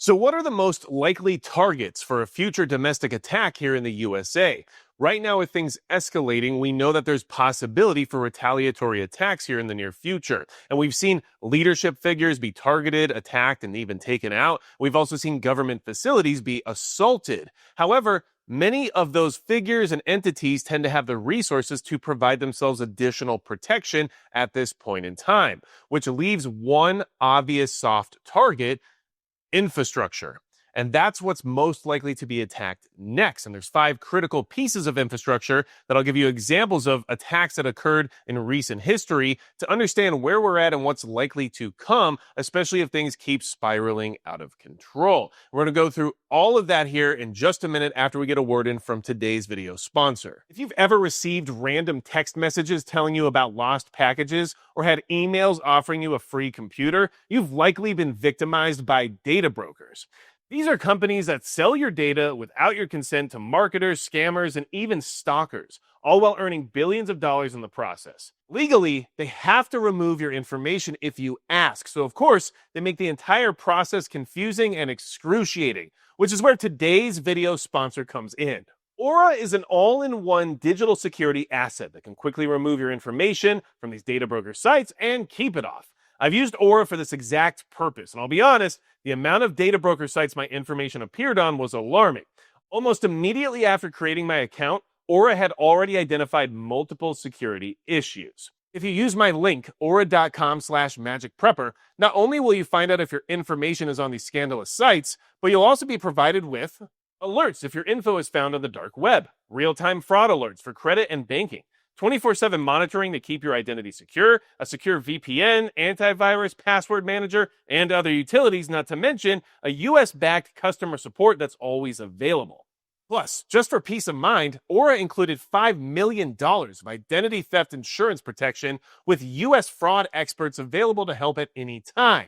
So, what are the most likely targets for a future domestic attack here in the USA? Right now, with things escalating, we know that there's possibility for retaliatory attacks here in the near future. And we've seen leadership figures be targeted, attacked, and even taken out. We've also seen government facilities be assaulted. However, many of those figures and entities tend to have the resources to provide themselves additional protection at this point in time, which leaves one obvious soft target: infrastructure. And that's what's most likely to be attacked next. And there's 5 critical pieces of infrastructure that I'll give you examples of attacks that occurred in recent history to understand where we're at and what's likely to come, especially if things keep spiraling out of control. We're going to go through all of that here in just a minute after we get a word in from today's video sponsor. If you've ever received random text messages telling you about lost packages or had emails offering you a free computer, you've likely been victimized by data brokers. These are companies that sell your data without your consent to marketers, scammers, and even stalkers, all while earning billions of dollars in the process. Legally, they have to remove your information if you ask. So, of course, they make the entire process confusing and excruciating, which is where today's video sponsor comes in. Aura is an all-in-one digital security asset that can quickly remove your information from these data broker sites and keep it off. I've used Aura for this exact purpose, and I'll be honest, the amount of data broker sites my information appeared on was alarming. Almost immediately after creating my account, Aura had already identified multiple security issues. If you use my link, aura.com/magicprepper, not only will you find out if your information is on these scandalous sites, but you'll also be provided with alerts if your info is found on the dark web, real-time fraud alerts for credit and banking, 24/7 monitoring to keep your identity secure, a secure VPN, antivirus, password manager, and other utilities, not to mention a US-backed customer support that's always available. Plus, just for peace of mind, Aura included $5 million of identity theft insurance protection with US fraud experts available to help at any time.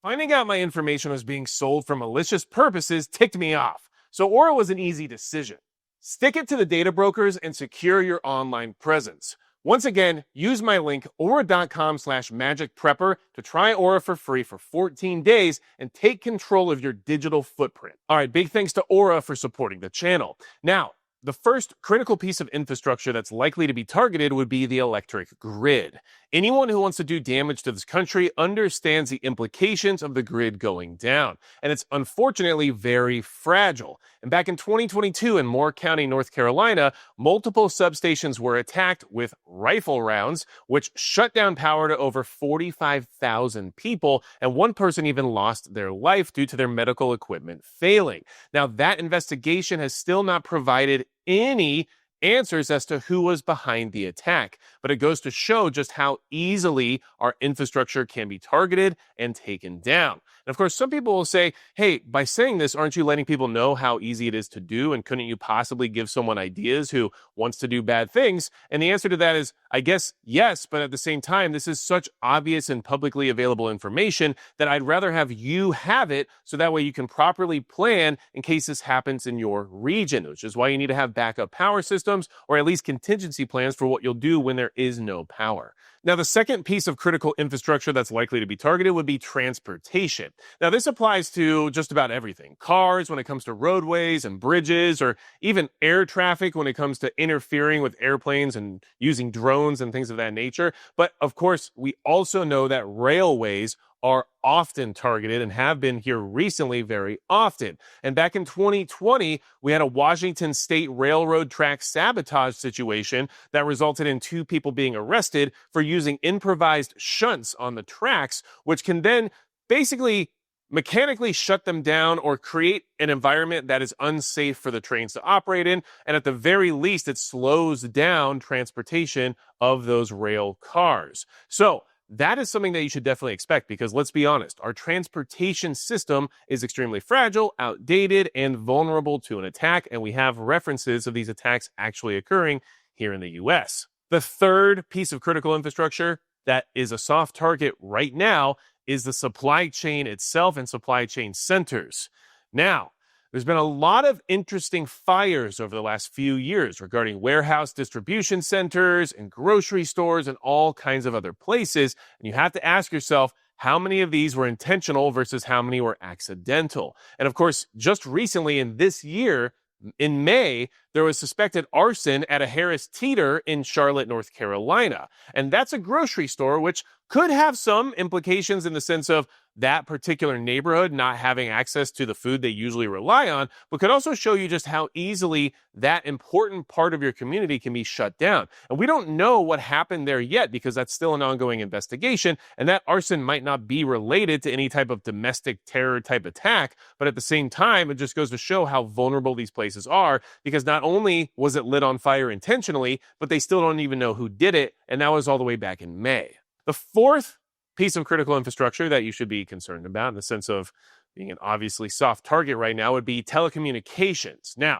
Finding out my information was being sold for malicious purposes ticked me off, so Aura was an easy decision. Stick it to the data brokers and secure your online presence. Once again, use my link, aura.com/magicprepper, to try Aura for free for 14 days and take control of your digital footprint. All right, big thanks to Aura for supporting the channel. Now, the first critical piece of infrastructure that's likely to be targeted would be the electric grid. Anyone who wants to do damage to this country understands the implications of the grid going down, and it's unfortunately very fragile. And back in 2022 in Moore County, North Carolina, multiple substations were attacked with rifle rounds, which shut down power to over 45,000 people, and one person even lost their life due to their medical equipment failing. Now, that investigation has still not provided any answers as to who was behind the attack, but it goes to show just how easily our infrastructure can be targeted and taken down. And of course, some people will say, hey, by saying this, aren't you letting people know how easy it is to do? And couldn't you possibly give someone ideas who wants to do bad things? And the answer to that is, I guess, yes, but at the same time, this is such obvious and publicly available information that I'd rather have you have it so that way you can properly plan in case this happens in your region, which is why you need to have backup power systems or at least contingency plans for what you'll do when there is no power. Now, the second piece of critical infrastructure that's likely to be targeted would be transportation. Now, this applies to just about everything. Cars when it comes to roadways and bridges, or even air traffic when it comes to interfering with airplanes and using drones and things of that nature. But of course, we also know that railways are often targeted and have been here recently very often. And back in 2020, we had a Washington State railroad track sabotage situation that resulted in 2 people being arrested for using improvised shunts on the tracks, which can then basically mechanically shut them down or create an environment that is unsafe for the trains to operate in. And at the very least, it slows down transportation of those rail cars. So that is something that you should definitely expect because let's be honest, our transportation system is extremely fragile, outdated, and vulnerable to an attack, and we have references of these attacks actually occurring here in the US. The third piece of critical infrastructure that is a soft target right now is the supply chain itself and supply chain centers. Now, there's been a lot of interesting fires over the last few years regarding warehouse distribution centers and grocery stores and all kinds of other places. And you have to ask yourself, how many of these were intentional versus how many were accidental. And of course, just recently in this year, in May, there was suspected arson at a Harris Teeter in Charlotte, North Carolina. And that's a grocery store, which could have some implications in the sense of that particular neighborhood not having access to the food they usually rely on, but could also show you just how easily that important part of your community can be shut down. And we don't know what happened there yet because that's still an ongoing investigation, and that arson might not be related to any type of domestic terror type attack, but at the same time, it just goes to show how vulnerable these places are because not only was it lit on fire intentionally, but they still don't even know who did it, and that was all the way back in May. The fourth piece of critical infrastructure that you should be concerned about in the sense of being an obviously soft target right now would be telecommunications. Now,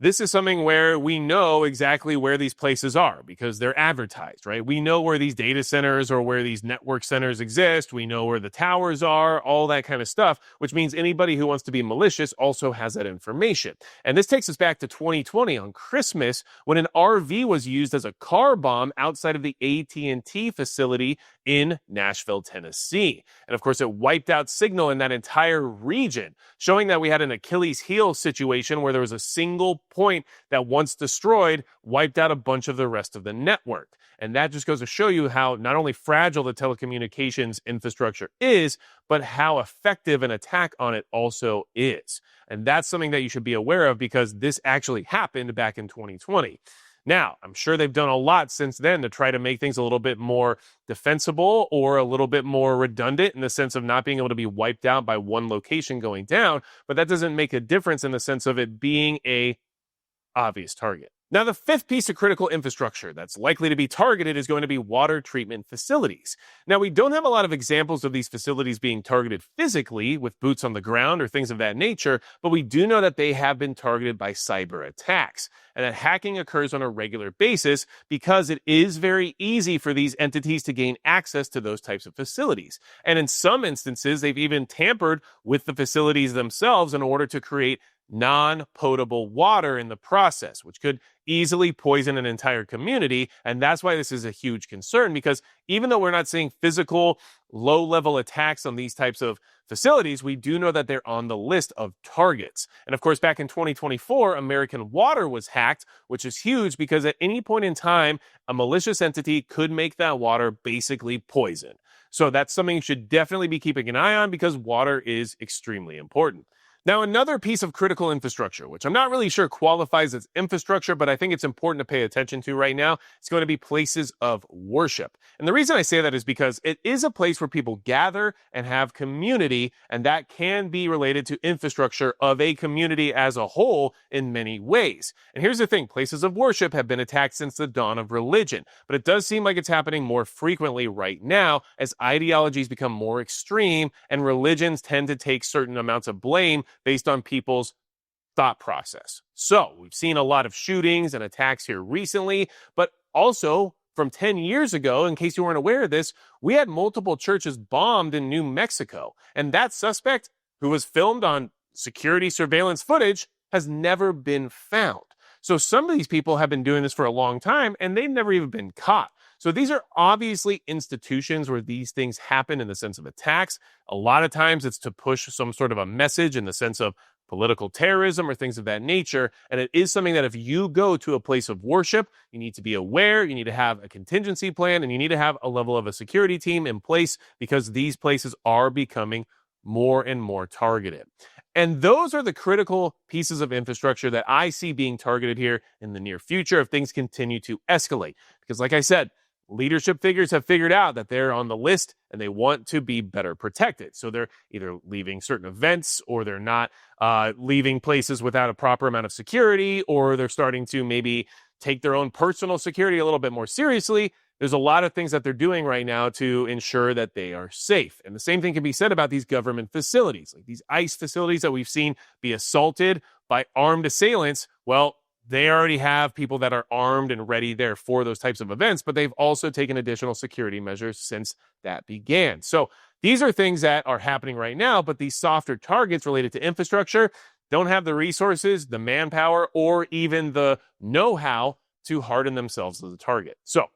this is something where we know exactly where these places are because they're advertised, right? We know where these data centers or where these network centers exist. We know where the towers are, all that kind of stuff, which means anybody who wants to be malicious also has that information. And this takes us back to 2020 on Christmas when an RV was used as a car bomb outside of the AT&T facility in Nashville, Tennessee. And of course, it wiped out signal in that entire region, showing that we had an Achilles heel situation where there was a single point that once destroyed, wiped out a bunch of the rest of the network. And that just goes to show you how not only fragile the telecommunications infrastructure is, but how effective an attack on it also is. And that's something that you should be aware of because this actually happened back in 2020. Now, I'm sure they've done a lot since then to try to make things a little bit more defensible or a little bit more redundant in the sense of not being able to be wiped out by one location going down, but that doesn't make a difference in the sense of it being a obvious target. Now, the fifth piece of critical infrastructure that's likely to be targeted is going to be water treatment facilities. Now, we don't have a lot of examples of these facilities being targeted physically with boots on the ground or things of that nature, but we do know that they have been targeted by cyber attacks and that hacking occurs on a regular basis because it is very easy for these entities to gain access to those types of facilities. And in some instances, they've even tampered with the facilities themselves in order to create non-potable water in the process, which could easily poison an entire community. And that's why this is a huge concern, because even though we're not seeing physical low-level attacks on these types of facilities, we do know that they're on the list of targets. And of course, back in 2024, American Water was hacked, which is huge because at any point in time, a malicious entity could make that water basically poison. So that's something you should definitely be keeping an eye on because water is extremely important. Now, another piece of critical infrastructure, which I'm not really sure qualifies as infrastructure, but I think it's important to pay attention to right now, is going to be places of worship. And the reason I say that is because it is a place where people gather and have community, and that can be related to infrastructure of a community as a whole in many ways. And here's the thing, places of worship have been attacked since the dawn of religion, but it does seem like it's happening more frequently right now as ideologies become more extreme and religions tend to take certain amounts of blame based on people's thought process. So we've seen a lot of shootings and attacks here recently, but also from 10 years ago, in case you weren't aware of this, we had multiple churches bombed in New Mexico. And that suspect, who was filmed on security surveillance footage, has never been found. So some of these people have been doing this for a long time, and they've never even been caught. So these are obviously institutions where these things happen in the sense of attacks. A lot of times it's to push some sort of a message in the sense of political terrorism or things of that nature. And it is something that if you go to a place of worship, you need to be aware, you need to have a contingency plan, and you need to have a level of a security team in place because these places are becoming more and more targeted. And those are the critical pieces of infrastructure that I see being targeted here in the near future if things continue to escalate. Because like I said, leadership figures have figured out that they're on the list and they want to be better protected. So they're either leaving certain events or they're not leaving places without a proper amount of security, or they're starting to maybe take their own personal security a little bit more seriously. There's a lot of things that they're doing right now to ensure that they are safe. And the same thing can be said about these government facilities, like these ICE facilities that we've seen be assaulted by armed assailants. Well, they already have people that are armed and ready there for those types of events, but they've also taken additional security measures since that began. So these are things that are happening right now, but these softer targets related to infrastructure don't have the resources, the manpower, or even the know-how to harden themselves as a target. So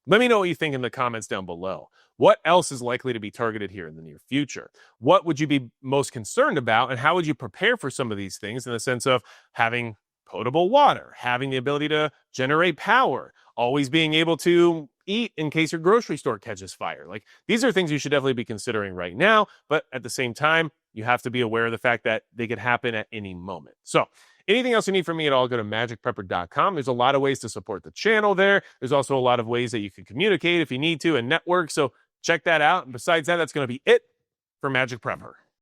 Let me know what you think in the comments down below. What else is likely to be targeted here in the near future? What would you be most concerned about, and how would you prepare for some of these things in the sense of having potable water, having the ability to generate power, always being able to eat in case your grocery store catches fire? Like, these are things you should definitely be considering right now, but at the same time, you have to be aware of the fact that they could happen at any moment. So, anything else you need from me at all, go to magicprepper.com. There's a lot of ways to support the channel there. There's also a lot of ways that you can communicate if you need to and network. So check that out. And besides that, that's going to be it for Magic Prepper.